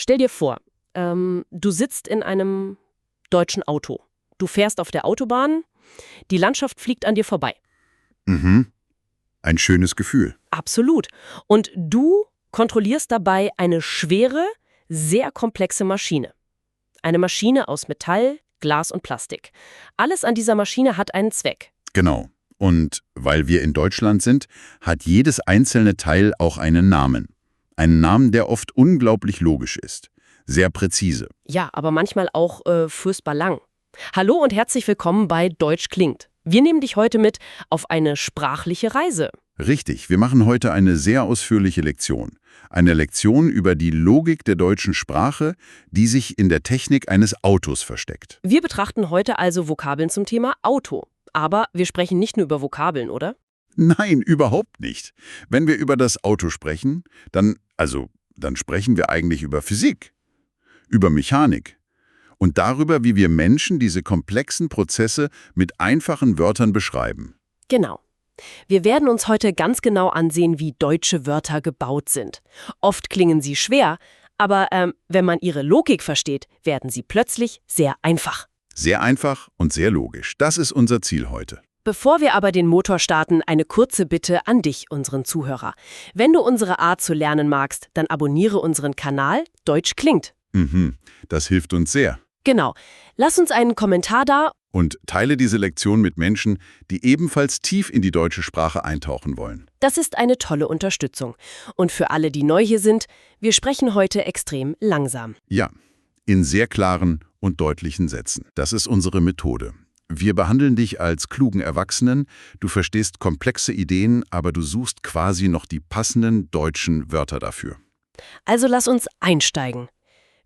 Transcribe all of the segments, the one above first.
Stell dir vor, du sitzt in einem deutschen Auto. Du fährst auf der Autobahn, die Landschaft fliegt an dir vorbei. Mhm. Ein schönes Gefühl. Absolut. Und du kontrollierst dabei eine schwere, sehr komplexe Maschine. Eine Maschine aus Metall, Glas und Plastik. Alles an dieser Maschine hat einen Zweck. Genau. Und weil wir in Deutschland sind, hat jedes einzelne Teil auch einen Namen. Einen Namen, der oft unglaublich logisch ist. Sehr präzise. Ja, aber manchmal auch furchtbar lang. Hallo und herzlich willkommen bei Deutsch klingt. Wir nehmen dich heute mit auf eine sprachliche Reise. Richtig, wir machen heute eine sehr ausführliche Lektion. Eine Lektion über die Logik der deutschen Sprache, die sich in der Technik eines Autos versteckt. Wir betrachten heute also Vokabeln zum Thema Auto. Aber wir sprechen nicht nur über Vokabeln, oder? Nein, überhaupt nicht. Wenn wir über das Auto sprechen, dann sprechen wir eigentlich über Physik, über Mechanik und darüber, wie wir Menschen diese komplexen Prozesse mit einfachen Wörtern beschreiben. Genau. Wir werden uns heute ganz genau ansehen, wie deutsche Wörter gebaut sind. Oft klingen sie schwer, aber wenn man ihre Logik versteht, werden sie plötzlich sehr einfach. Sehr einfach und sehr logisch. Das ist unser Ziel heute. Bevor wir aber den Motor starten, eine kurze Bitte an dich, unseren Zuhörer. Wenn du unsere Art zu lernen magst, dann abonniere unseren Kanal Deutsch klingt. Das hilft uns sehr. Genau. Lass uns einen Kommentar da. Und teile diese Lektion mit Menschen, die ebenfalls tief in die deutsche Sprache eintauchen wollen. Das ist eine tolle Unterstützung. Und für alle, die neu hier sind, wir sprechen heute extrem langsam. Ja, in sehr klaren und deutlichen Sätzen. Das ist unsere Methode. Wir behandeln dich als klugen Erwachsenen, du verstehst komplexe Ideen, aber du suchst quasi noch die passenden deutschen Wörter dafür. Also lass uns einsteigen.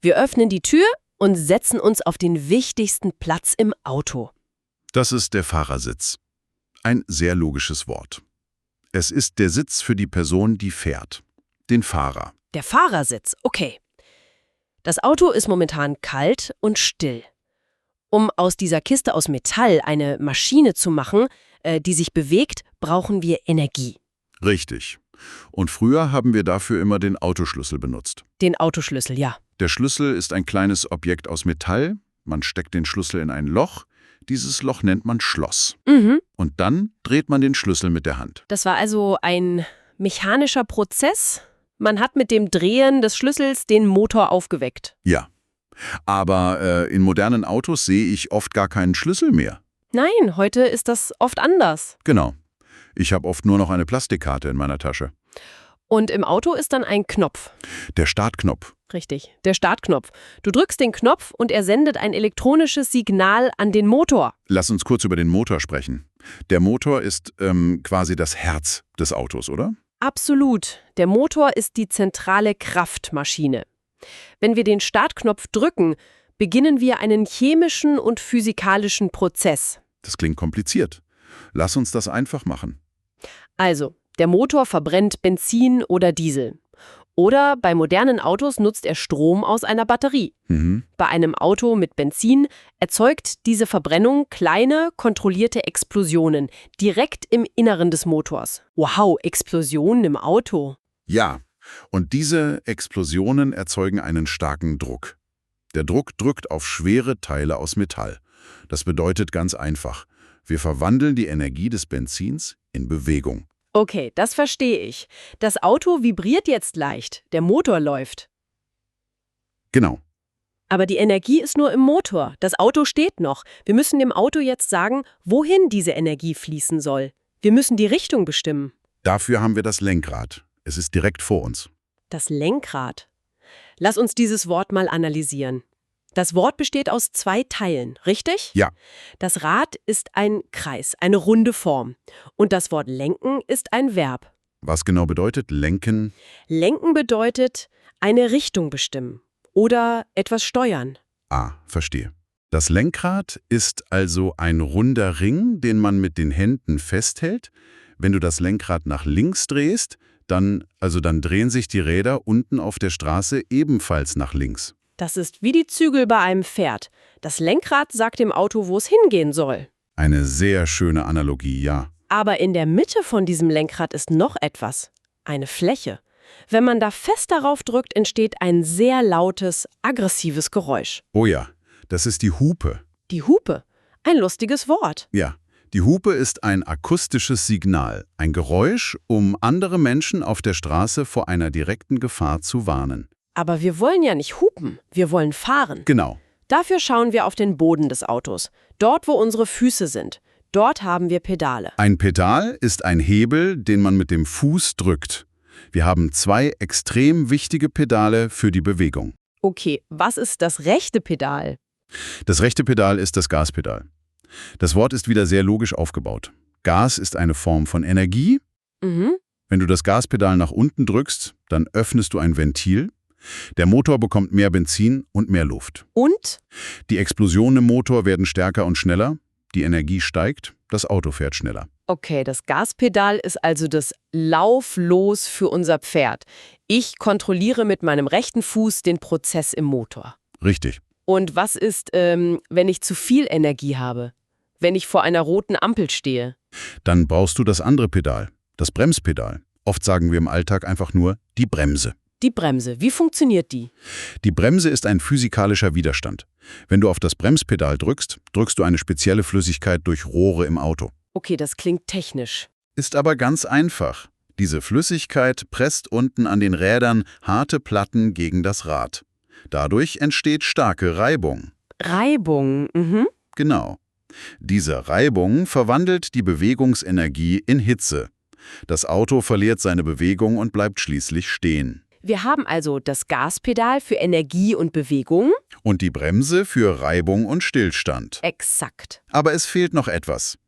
Wir öffnen die Tür und setzen uns auf den wichtigsten Platz im Auto. Das ist der Fahrersitz. Ein sehr logisches Wort. Es ist der Sitz für die Person, die fährt. Den Fahrer. Der Fahrersitz, okay. Das Auto ist momentan kalt und still. Um aus dieser Kiste aus Metall eine Maschine zu machen, die sich bewegt, brauchen wir Energie. Richtig. Und früher haben wir dafür immer den Autoschlüssel benutzt. Den Autoschlüssel, ja. Der Schlüssel ist ein kleines Objekt aus Metall. Man steckt den Schlüssel in ein Loch. Dieses Loch nennt man Schloss. Und dann dreht man den Schlüssel mit der Hand. Das war also ein mechanischer Prozess. Man hat mit dem Drehen des Schlüssels den Motor aufgeweckt. Ja. Aber in modernen Autos sehe ich oft gar keinen Schlüssel mehr. Nein, heute ist das oft anders. Genau. Ich habe oft nur noch eine Plastikkarte in meiner Tasche. Und im Auto ist dann ein Knopf. Der Startknopf. Richtig, der Startknopf. Du drückst den Knopf und er sendet ein elektronisches Signal an den Motor. Lass uns kurz über den Motor sprechen. Der Motor ist quasi das Herz des Autos, oder? Absolut. Der Motor ist die zentrale Kraftmaschine. Wenn wir den Startknopf drücken, beginnen wir einen chemischen und physikalischen Prozess. Das klingt kompliziert. Lass uns das einfach machen. Also, der Motor verbrennt Benzin oder Diesel. Oder bei modernen Autos nutzt er Strom aus einer Batterie. Bei einem Auto mit Benzin erzeugt diese Verbrennung kleine, kontrollierte Explosionen direkt im Inneren des Motors. Wow, Explosionen im Auto. Ja, und diese Explosionen erzeugen einen starken Druck. Der Druck drückt auf schwere Teile aus Metall. Das bedeutet ganz einfach, wir verwandeln die Energie des Benzins in Bewegung. Okay, das verstehe ich. Das Auto vibriert jetzt leicht, der Motor läuft. Genau. Aber die Energie ist nur im Motor. Das Auto steht noch. Wir müssen dem Auto jetzt sagen, wohin diese Energie fließen soll. Wir müssen die Richtung bestimmen. Dafür haben wir das Lenkrad. Es ist direkt vor uns. Das Lenkrad. Lass uns dieses Wort mal analysieren. Das Wort besteht aus 2 Teilen, richtig? Ja. Das Rad ist ein Kreis, eine runde Form. Und das Wort lenken ist ein Verb. Was genau bedeutet lenken? Lenken bedeutet eine Richtung bestimmen oder etwas steuern. Ah, verstehe. Das Lenkrad ist also ein runder Ring, den man mit den Händen festhält. Wenn du das Lenkrad nach links drehst, dann drehen sich die Räder unten auf der Straße ebenfalls nach links. Das ist wie die Zügel bei einem Pferd. Das Lenkrad sagt dem Auto, wo es hingehen soll. Eine sehr schöne Analogie, ja. Aber in der Mitte von diesem Lenkrad ist noch etwas. Eine Fläche. Wenn man da fest darauf drückt, entsteht ein sehr lautes, aggressives Geräusch. Oh ja, das ist die Hupe. Die Hupe. Ein lustiges Wort. Ja, die Hupe ist ein akustisches Signal, ein Geräusch, um andere Menschen auf der Straße vor einer direkten Gefahr zu warnen. Aber wir wollen ja nicht hupen, wir wollen fahren. Genau. Dafür schauen wir auf den Boden des Autos. Dort, wo unsere Füße sind. Dort haben wir Pedale. Ein Pedal ist ein Hebel, den man mit dem Fuß drückt. Wir haben 2 extrem wichtige Pedale für die Bewegung. Okay, was ist das rechte Pedal? Das rechte Pedal ist das Gaspedal. Das Wort ist wieder sehr logisch aufgebaut. Gas ist eine Form von Energie. Wenn du das Gaspedal nach unten drückst, dann öffnest du ein Ventil. Der Motor bekommt mehr Benzin und mehr Luft. Und? Die Explosionen im Motor werden stärker und schneller. Die Energie steigt, das Auto fährt schneller. Okay, das Gaspedal ist also das Lauflos für unser Pferd. Ich kontrolliere mit meinem rechten Fuß den Prozess im Motor. Richtig. Und was ist, wenn ich zu viel Energie habe? Wenn ich vor einer roten Ampel stehe? Dann brauchst du das andere Pedal, das Bremspedal. Oft sagen wir im Alltag einfach nur die Bremse. Die Bremse, wie funktioniert die? Die Bremse ist ein physikalischer Widerstand. Wenn du auf das Bremspedal drückst, drückst du eine spezielle Flüssigkeit durch Rohre im Auto. Okay, das klingt technisch. Ist aber ganz einfach. Diese Flüssigkeit presst unten an den Rädern harte Platten gegen das Rad. Dadurch entsteht starke Reibung. Reibung, Genau. Diese Reibung verwandelt die Bewegungsenergie in Hitze. Das Auto verliert seine Bewegung und bleibt schließlich stehen. Wir haben also das Gaspedal für Energie und Bewegung. Und die Bremse für Reibung und Stillstand. Exakt. Aber es fehlt noch etwas.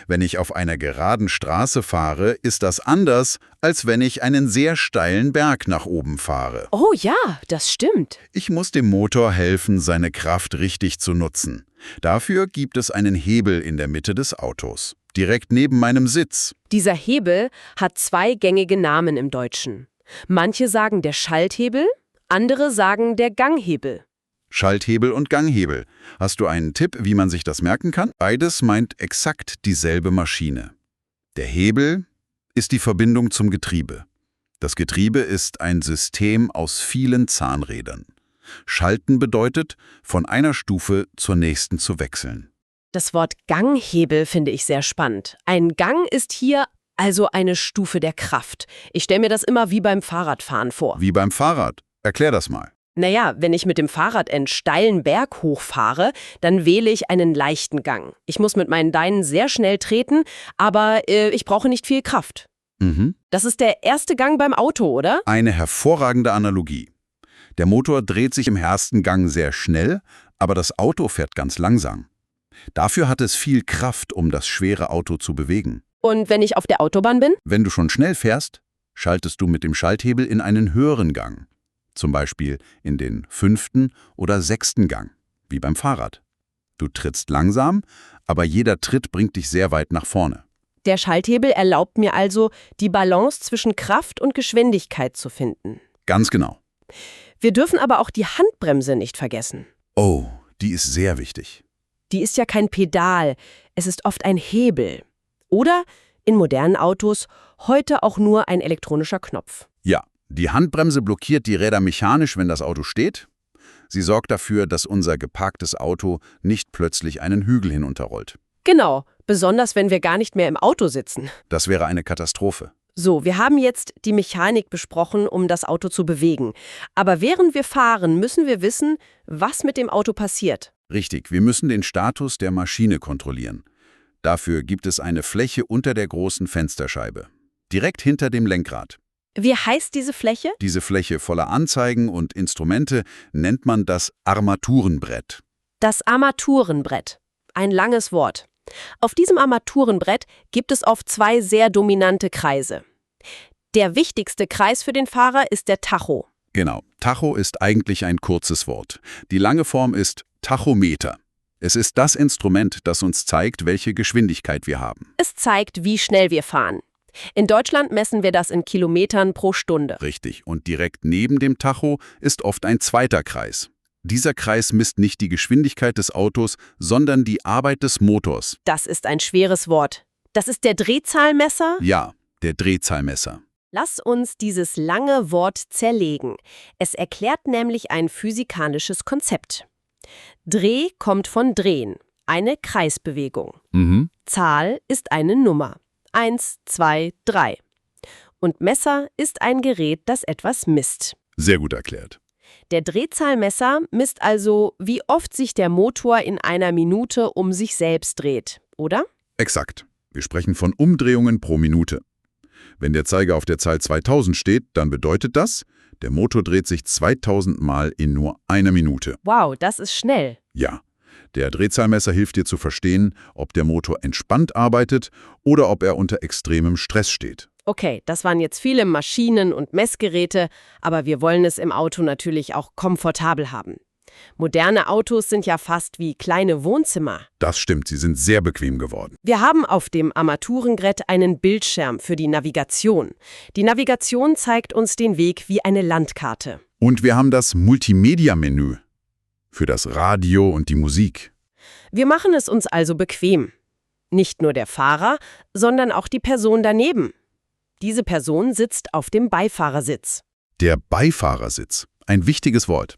Wenn ich auf einer geraden Straße fahre, ist das anders, als wenn ich einen sehr steilen Berg nach oben fahre. Oh ja, das stimmt. Ich muss dem Motor helfen, seine Kraft richtig zu nutzen. Dafür gibt es einen Hebel in der Mitte des Autos, direkt neben meinem Sitz. Dieser Hebel hat 2 gängige Namen im Deutschen. Manche sagen der Schalthebel, andere sagen der Ganghebel. Schalthebel und Ganghebel. Hast du einen Tipp, wie man sich das merken kann? Beides meint exakt dieselbe Maschine. Der Hebel ist die Verbindung zum Getriebe. Das Getriebe ist ein System aus vielen Zahnrädern. Schalten bedeutet, von einer Stufe zur nächsten zu wechseln. Das Wort Ganghebel finde ich sehr spannend. Ein Gang ist hier also eine Stufe der Kraft. Ich stelle mir das immer wie beim Fahrradfahren vor. Wie beim Fahrrad. Erklär das mal. Naja, wenn ich mit dem Fahrrad einen steilen Berg hochfahre, dann wähle ich einen leichten Gang. Ich muss mit meinen Beinen sehr schnell treten, aber ich brauche nicht viel Kraft. Das ist der erste Gang beim Auto, oder? Eine hervorragende Analogie. Der Motor dreht sich im ersten Gang sehr schnell, aber das Auto fährt ganz langsam. Dafür hat es viel Kraft, um das schwere Auto zu bewegen. Und wenn ich auf der Autobahn bin? Wenn du schon schnell fährst, schaltest du mit dem Schalthebel in einen höheren Gang. Zum Beispiel in den 5. oder 6. Gang, wie beim Fahrrad. Du trittst langsam, aber jeder Tritt bringt dich sehr weit nach vorne. Der Schalthebel erlaubt mir also, die Balance zwischen Kraft und Geschwindigkeit zu finden. Ganz genau. Wir dürfen aber auch die Handbremse nicht vergessen. Oh, die ist sehr wichtig. Die ist ja kein Pedal, es ist oft ein Hebel. Oder, in modernen Autos, heute auch nur ein elektronischer Knopf. Ja, die Handbremse blockiert die Räder mechanisch, wenn das Auto steht. Sie sorgt dafür, dass unser geparktes Auto nicht plötzlich einen Hügel hinunterrollt. Genau, besonders wenn wir gar nicht mehr im Auto sitzen. Das wäre eine Katastrophe. So, wir haben jetzt die Mechanik besprochen, um das Auto zu bewegen. Aber während wir fahren, müssen wir wissen, was mit dem Auto passiert. Richtig, wir müssen den Status der Maschine kontrollieren. Dafür gibt es eine Fläche unter der großen Fensterscheibe, direkt hinter dem Lenkrad. Wie heißt diese Fläche? Diese Fläche voller Anzeigen und Instrumente nennt man das Armaturenbrett. Das Armaturenbrett. Ein langes Wort. Auf diesem Armaturenbrett gibt es oft 2 sehr dominante Kreise. Der wichtigste Kreis für den Fahrer ist der Tacho. Genau, Tacho ist eigentlich ein kurzes Wort. Die lange Form ist Tachometer. Es ist das Instrument, das uns zeigt, welche Geschwindigkeit wir haben. Es zeigt, wie schnell wir fahren. In Deutschland messen wir das in Kilometern pro Stunde. Richtig, und direkt neben dem Tacho ist oft ein zweiter Kreis. Dieser Kreis misst nicht die Geschwindigkeit des Autos, sondern die Arbeit des Motors. Das ist ein schweres Wort. Das ist der Drehzahlmesser? Ja, der Drehzahlmesser. Lass uns dieses lange Wort zerlegen. Es erklärt nämlich ein physikalisches Konzept. Dreh kommt von drehen, eine Kreisbewegung. Zahl ist eine Nummer. 1, 2, 3. Und Messer ist ein Gerät, das etwas misst. Sehr gut erklärt. Der Drehzahlmesser misst also, wie oft sich der Motor in einer Minute um sich selbst dreht, oder? Exakt. Wir sprechen von Umdrehungen pro Minute. Wenn der Zeiger auf der Zahl 2000 steht, dann bedeutet das, der Motor dreht sich 2000 Mal in nur einer Minute. Wow, das ist schnell. Ja. Der Drehzahlmesser hilft dir zu verstehen, ob der Motor entspannt arbeitet oder ob er unter extremem Stress steht. Okay, das waren jetzt viele Maschinen und Messgeräte, aber wir wollen es im Auto natürlich auch komfortabel haben. Moderne Autos sind ja fast wie kleine Wohnzimmer. Das stimmt, sie sind sehr bequem geworden. Wir haben auf dem Armaturenbrett einen Bildschirm für die Navigation. Die Navigation zeigt uns den Weg wie eine Landkarte. Und wir haben das Multimedia-Menü für das Radio und die Musik. Wir machen es uns also bequem. Nicht nur der Fahrer, sondern auch die Person daneben. Diese Person sitzt auf dem Beifahrersitz. Der Beifahrersitz, ein wichtiges Wort.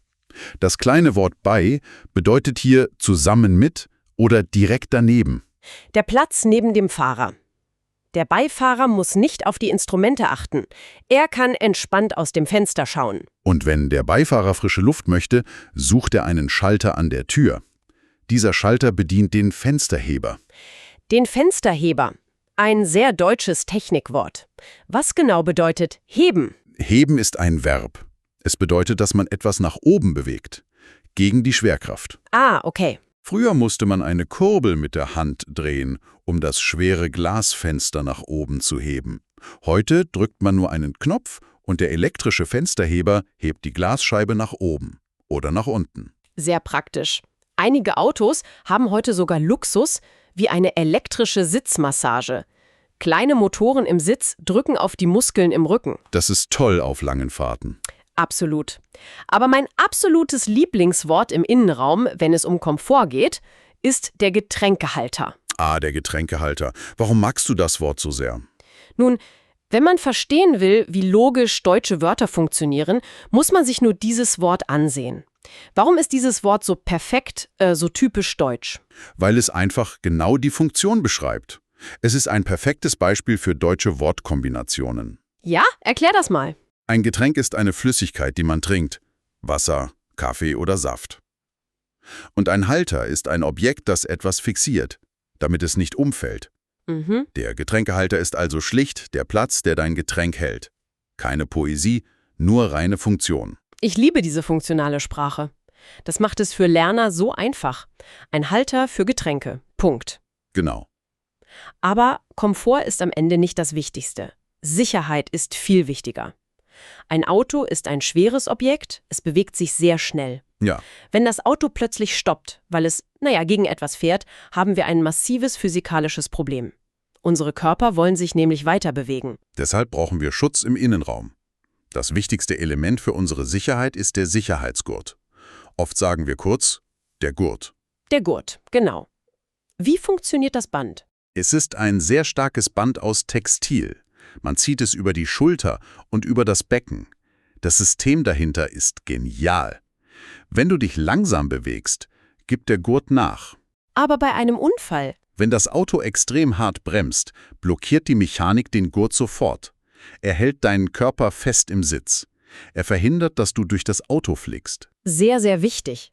Das kleine Wort bei bedeutet hier zusammen mit oder direkt daneben. Der Platz neben dem Fahrer. Der Beifahrer muss nicht auf die Instrumente achten. Er kann entspannt aus dem Fenster schauen. Und wenn der Beifahrer frische Luft möchte, sucht er einen Schalter an der Tür. Dieser Schalter bedient den Fensterheber. Den Fensterheber. Ein sehr deutsches Technikwort. Was genau bedeutet heben? Heben ist ein Verb. Es bedeutet, dass man etwas nach oben bewegt, gegen die Schwerkraft. Ah, okay. Früher musste man eine Kurbel mit der Hand drehen, um das schwere Glasfenster nach oben zu heben. Heute drückt man nur einen Knopf und der elektrische Fensterheber hebt die Glasscheibe nach oben oder nach unten. Sehr praktisch. Einige Autos haben heute sogar Luxus, wie eine elektrische Sitzmassage. Kleine Motoren im Sitz drücken auf die Muskeln im Rücken. Das ist toll auf langen Fahrten. Absolut. Aber mein absolutes Lieblingswort im Innenraum, wenn es um Komfort geht, ist der Getränkehalter. Ah, der Getränkehalter. Warum magst du das Wort so sehr? Nun, wenn man verstehen will, wie logisch deutsche Wörter funktionieren, muss man sich nur dieses Wort ansehen. Warum ist dieses Wort so perfekt, so typisch deutsch? Weil es einfach genau die Funktion beschreibt. Es ist ein perfektes Beispiel für deutsche Wortkombinationen. Ja, erklär das mal. Ein Getränk ist eine Flüssigkeit, die man trinkt. Wasser, Kaffee oder Saft. Und ein Halter ist ein Objekt, das etwas fixiert, damit es nicht umfällt. Der Getränkehalter ist also schlicht der Platz, der dein Getränk hält. Keine Poesie, nur reine Funktion. Ich liebe diese funktionale Sprache. Das macht es für Lerner so einfach. Ein Halter für Getränke. Punkt. Genau. Aber Komfort ist am Ende nicht das Wichtigste. Sicherheit ist viel wichtiger. Ein Auto ist ein schweres Objekt, es bewegt sich sehr schnell. Ja. Wenn das Auto plötzlich stoppt, weil es, gegen etwas fährt, haben wir ein massives physikalisches Problem. Unsere Körper wollen sich nämlich weiter bewegen. Deshalb brauchen wir Schutz im Innenraum. Das wichtigste Element für unsere Sicherheit ist der Sicherheitsgurt. Oft sagen wir kurz, der Gurt. Der Gurt, genau. Wie funktioniert das Band? Es ist ein sehr starkes Band aus Textil. Man zieht es über die Schulter und über das Becken. Das System dahinter ist genial. Wenn du dich langsam bewegst, gibt der Gurt nach. Aber bei einem Unfall? Wenn das Auto extrem hart bremst, blockiert die Mechanik den Gurt sofort. Er hält deinen Körper fest im Sitz. Er verhindert, dass du durch das Auto fliegst. Sehr, sehr wichtig.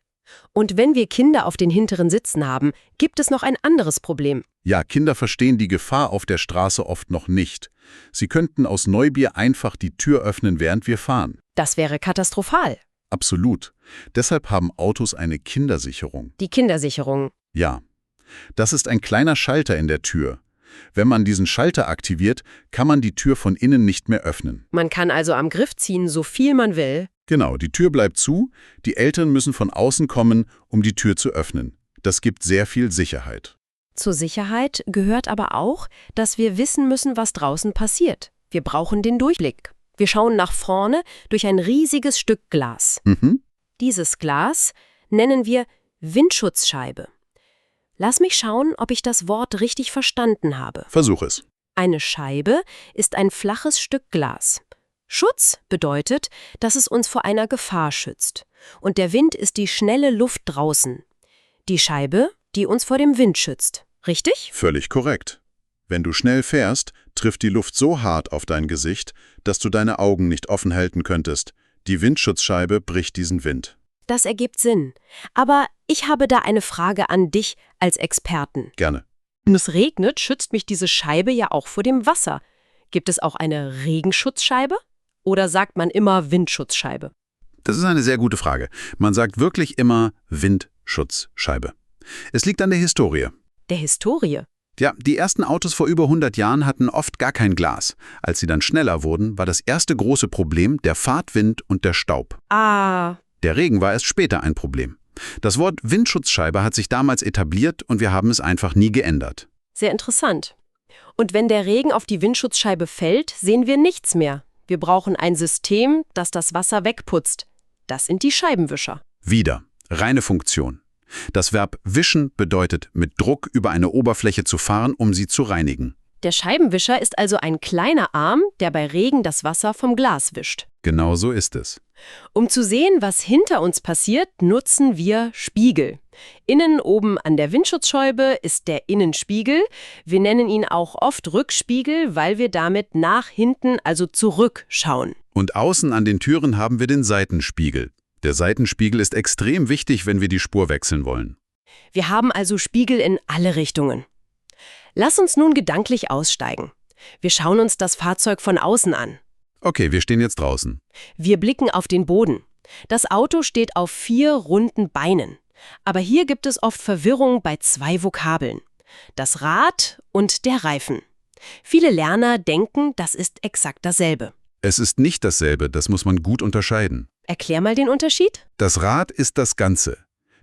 Und wenn wir Kinder auf den hinteren Sitzen haben, gibt es noch ein anderes Problem. Ja, Kinder verstehen die Gefahr auf der Straße oft noch nicht. Sie könnten aus Neugier einfach die Tür öffnen, während wir fahren. Das wäre katastrophal. Absolut. Deshalb haben Autos eine Kindersicherung. Die Kindersicherung. Ja. Das ist ein kleiner Schalter in der Tür. Wenn man diesen Schalter aktiviert, kann man die Tür von innen nicht mehr öffnen. Man kann also am Griff ziehen, so viel man will. Genau, die Tür bleibt zu, die Eltern müssen von außen kommen, um die Tür zu öffnen. Das gibt sehr viel Sicherheit. Zur Sicherheit gehört aber auch, dass wir wissen müssen, was draußen passiert. Wir brauchen den Durchblick. Wir schauen nach vorne durch ein riesiges Stück Glas. Dieses Glas nennen wir Windschutzscheibe. Lass mich schauen, ob ich das Wort richtig verstanden habe. Versuch es. Eine Scheibe ist ein flaches Stück Glas. Schutz bedeutet, dass es uns vor einer Gefahr schützt. Und der Wind ist die schnelle Luft draußen. Die Scheibe, die uns vor dem Wind schützt. Richtig? Völlig korrekt. Wenn du schnell fährst, trifft die Luft so hart auf dein Gesicht, dass du deine Augen nicht offen halten könntest. Die Windschutzscheibe bricht diesen Wind. Das ergibt Sinn. Aber ich habe da eine Frage an dich als Experten. Gerne. Wenn es regnet, schützt mich diese Scheibe ja auch vor dem Wasser. Gibt es auch eine Regenschutzscheibe? Oder sagt man immer Windschutzscheibe? Das ist eine sehr gute Frage. Man sagt wirklich immer Windschutzscheibe. Es liegt an der Historie. Der Historie? Ja, die ersten Autos vor über 100 Jahren hatten oft gar kein Glas. Als sie dann schneller wurden, war das erste große Problem der Fahrtwind und der Staub. Ah. Der Regen war erst später ein Problem. Das Wort Windschutzscheibe hat sich damals etabliert und wir haben es einfach nie geändert. Sehr interessant. Und wenn der Regen auf die Windschutzscheibe fällt, sehen wir nichts mehr. Wir brauchen ein System, das das Wasser wegputzt. Das sind die Scheibenwischer. Wieder. Reine Funktion. Das Verb wischen bedeutet, mit Druck über eine Oberfläche zu fahren, um sie zu reinigen. Der Scheibenwischer ist also ein kleiner Arm, der bei Regen das Wasser vom Glas wischt. Genau so ist es. Um zu sehen, was hinter uns passiert, nutzen wir Spiegel. Innen oben an der Windschutzscheibe ist der Innenspiegel. Wir nennen ihn auch oft Rückspiegel, weil wir damit nach hinten, also zurückschauen. Und außen an den Türen haben wir den Seitenspiegel. Der Seitenspiegel ist extrem wichtig, wenn wir die Spur wechseln wollen. Wir haben also Spiegel in alle Richtungen. Lass uns nun gedanklich aussteigen. Wir schauen uns das Fahrzeug von außen an. Okay, wir stehen jetzt draußen. Wir blicken auf den Boden. Das Auto steht auf 4 runden Beinen. Aber hier gibt es oft Verwirrung bei 2 Vokabeln. Das Rad und der Reifen. Viele Lerner denken, das ist exakt dasselbe. Es ist nicht dasselbe, das muss man gut unterscheiden. Erklär mal den Unterschied. Das Rad ist das Ganze.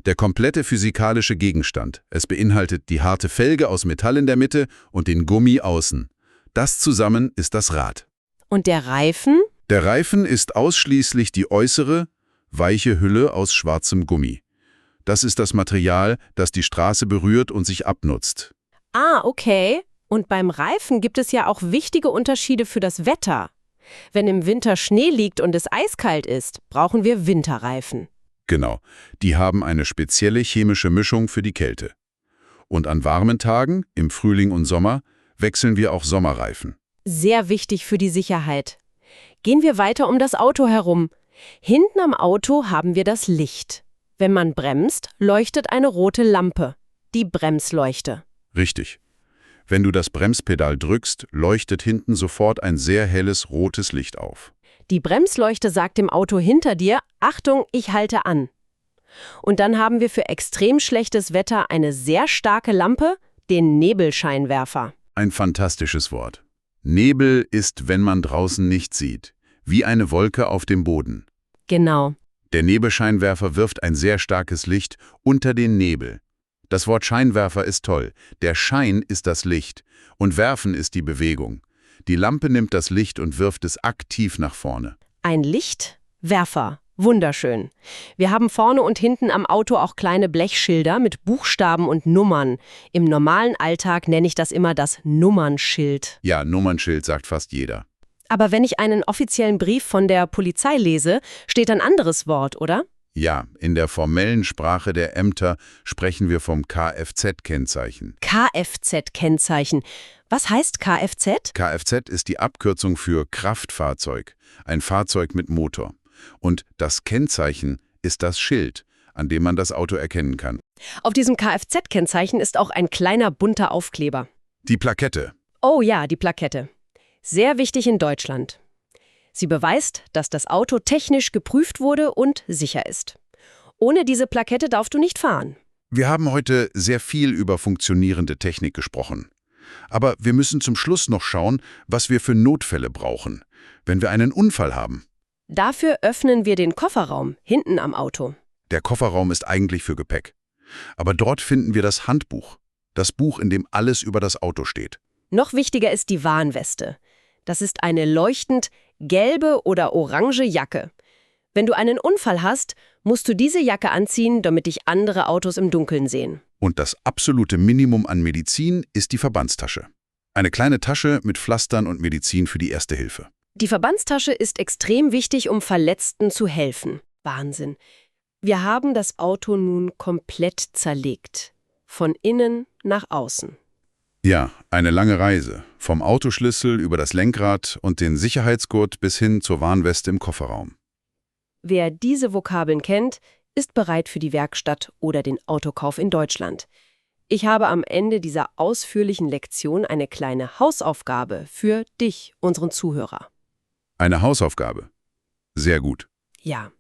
Der komplette physikalische Gegenstand. Es beinhaltet die harte Felge aus Metall in der Mitte und den Gummi außen. Das zusammen ist das Rad. Und der Reifen? Der Reifen ist ausschließlich die äußere, weiche Hülle aus schwarzem Gummi. Das ist das Material, das die Straße berührt und sich abnutzt. Ah, okay. Und beim Reifen gibt es ja auch wichtige Unterschiede für das Wetter. Wenn im Winter Schnee liegt und es eiskalt ist, brauchen wir Winterreifen. Genau, die haben eine spezielle chemische Mischung für die Kälte. Und an warmen Tagen, im Frühling und Sommer, wechseln wir auch Sommerreifen. Sehr wichtig für die Sicherheit. Gehen wir weiter um das Auto herum. Hinten am Auto haben wir das Licht. Wenn man bremst, leuchtet eine rote Lampe, die Bremsleuchte. Richtig. Wenn du das Bremspedal drückst, leuchtet hinten sofort ein sehr helles rotes Licht auf. Die Bremsleuchte sagt dem Auto hinter dir, Achtung, ich halte an. Und dann haben wir für extrem schlechtes Wetter eine sehr starke Lampe, den Nebelscheinwerfer. Ein fantastisches Wort. Nebel ist, wenn man draußen nichts sieht, wie eine Wolke auf dem Boden. Genau. Der Nebelscheinwerfer wirft ein sehr starkes Licht unter den Nebel. Das Wort Scheinwerfer ist toll. Der Schein ist das Licht und Werfen ist die Bewegung. Die Lampe nimmt das Licht und wirft es aktiv nach vorne. Ein Lichtwerfer. Wunderschön. Wir haben vorne und hinten am Auto auch kleine Blechschilder mit Buchstaben und Nummern. Im normalen Alltag nenne ich das immer das Nummernschild. Ja, Nummernschild sagt fast jeder. Aber wenn ich einen offiziellen Brief von der Polizei lese, steht ein anderes Wort, oder? Ja, in der formellen Sprache der Ämter sprechen wir vom Kfz-Kennzeichen. Kfz-Kennzeichen. Was heißt Kfz? Kfz ist die Abkürzung für Kraftfahrzeug, ein Fahrzeug mit Motor. Und das Kennzeichen ist das Schild, an dem man das Auto erkennen kann. Auf diesem Kfz-Kennzeichen ist auch ein kleiner bunter Aufkleber. Die Plakette. Oh ja, die Plakette. Sehr wichtig in Deutschland. Sie beweist, dass das Auto technisch geprüft wurde und sicher ist. Ohne diese Plakette darfst du nicht fahren. Wir haben heute sehr viel über funktionierende Technik gesprochen. Aber wir müssen zum Schluss noch schauen, was wir für Notfälle brauchen, wenn wir einen Unfall haben. Dafür öffnen wir den Kofferraum hinten am Auto. Der Kofferraum ist eigentlich für Gepäck. Aber dort finden wir das Handbuch. Das Buch, in dem alles über das Auto steht. Noch wichtiger ist die Warnweste. Das ist eine leuchtend gelbe oder orange Jacke. Wenn du einen Unfall hast, musst du diese Jacke anziehen, damit dich andere Autos im Dunkeln sehen. Und das absolute Minimum an Medizin ist die Verbandstasche. Eine kleine Tasche mit Pflastern und Medizin für die Erste Hilfe. Die Verbandstasche ist extrem wichtig, um Verletzten zu helfen. Wahnsinn. Wir haben das Auto nun komplett zerlegt. Von innen nach außen. Ja, eine lange Reise. Vom Autoschlüssel über das Lenkrad und den Sicherheitsgurt bis hin zur Warnweste im Kofferraum. Wer diese Vokabeln kennt, ist bereit für die Werkstatt oder den Autokauf in Deutschland. Ich habe am Ende dieser ausführlichen Lektion eine kleine Hausaufgabe für dich, unseren Zuhörer. Eine Hausaufgabe. Sehr gut. Ja,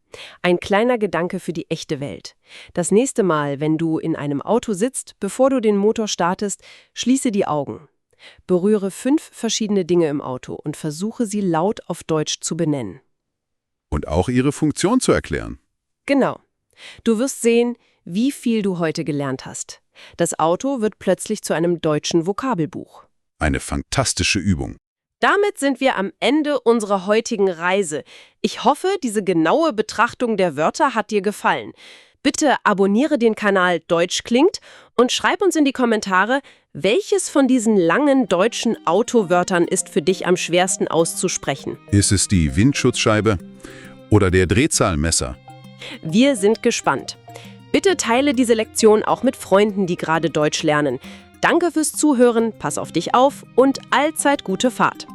ein kleiner Gedanke für die echte Welt. Das nächste Mal, wenn du in einem Auto sitzt, bevor du den Motor startest, schließe die Augen. Berühre 5 verschiedene Dinge im Auto und versuche sie laut auf Deutsch zu benennen. Und auch ihre Funktion zu erklären. Genau. Du wirst sehen, wie viel du heute gelernt hast. Das Auto wird plötzlich zu einem deutschen Vokabelbuch. Eine fantastische Übung. Damit sind wir am Ende unserer heutigen Reise. Ich hoffe, diese genaue Betrachtung der Wörter hat dir gefallen. Bitte abonniere den Kanal Deutsch klingt und schreib uns in die Kommentare, welches von diesen langen deutschen Autowörtern ist für dich am schwersten auszusprechen. Ist es die Windschutzscheibe oder der Drehzahlmesser? Wir sind gespannt. Bitte teile diese Lektion auch mit Freunden, die gerade Deutsch lernen. Danke fürs Zuhören, pass auf dich auf und allzeit gute Fahrt.